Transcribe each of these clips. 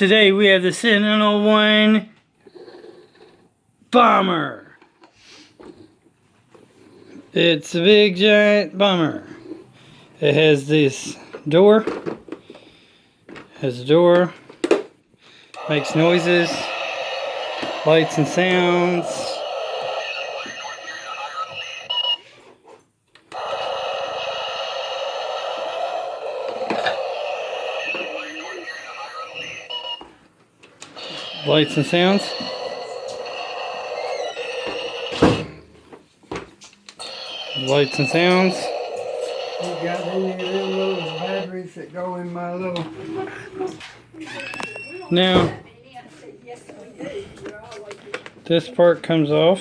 Today we have the Sentinel 1 bomber. It's a big giant bomber. It has this door. Has a door. Makes noises. Lights and sounds. Lights and sounds. Lights and sounds. You got any of them little batteries that go in my little... Now, this part comes off.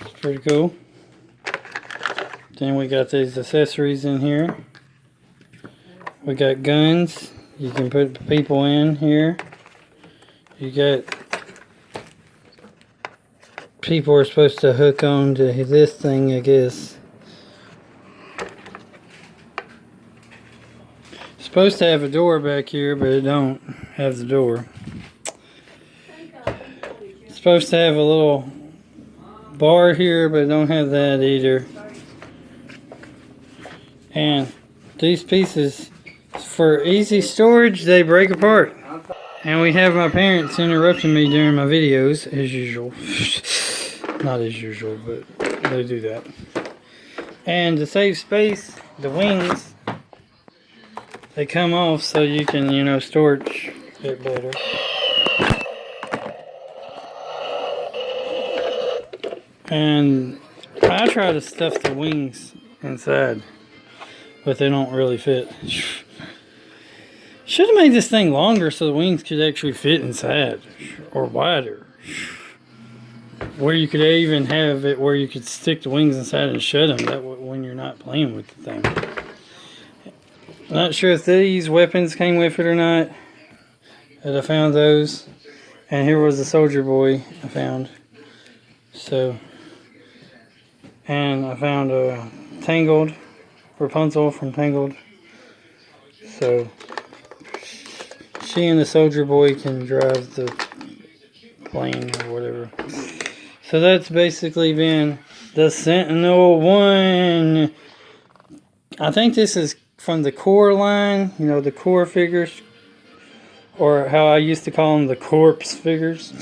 It's pretty cool. Then we got these accessories in here. We got guns. You can put people in here. You got people are supposed to hook on to this thing, I guess. It's supposed to have a door back here, but it don't have the door. It's supposed to have a little bar here, but it don't have that either. And these pieces, for easy storage, they break apart. And we have my parents interrupting me during my videos, as usual. Not as usual, but they do that. And to save space, the wings, they come off so you can, storage it better. And I try to stuff the wings inside, but they don't really fit. Should have made this thing longer so the wings could actually fit inside, or wider. Where you could even have it where you could stick the wings inside and shut them that way when you're not playing with the thing. Not sure if these weapons came with it or not. But I found those. And here was the soldier boy I found. So, and I found a Tangled, Rapunzel from Tangled. So, she and the soldier boy can drive the plane or whatever. So that's basically been the Sentinel 1. I think this is from the core line, the core figures. Or how I used to call them, the corpse figures.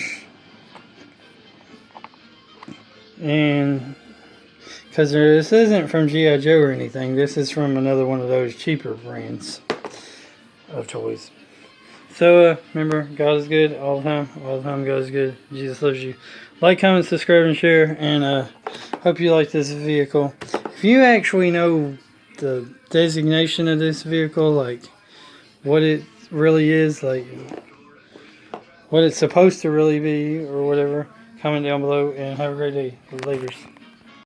And because this isn't from G.I. Joe or anything. This is from another one of those cheaper brands of toys. So, remember, God is good all the time. All the time, God is good. Jesus loves you. Like, comment, subscribe, and share. And hope you like this vehicle. If you actually know the designation of this vehicle, like what it really is, like what it's supposed to really be, or whatever, comment down below. And have a great day. Laters.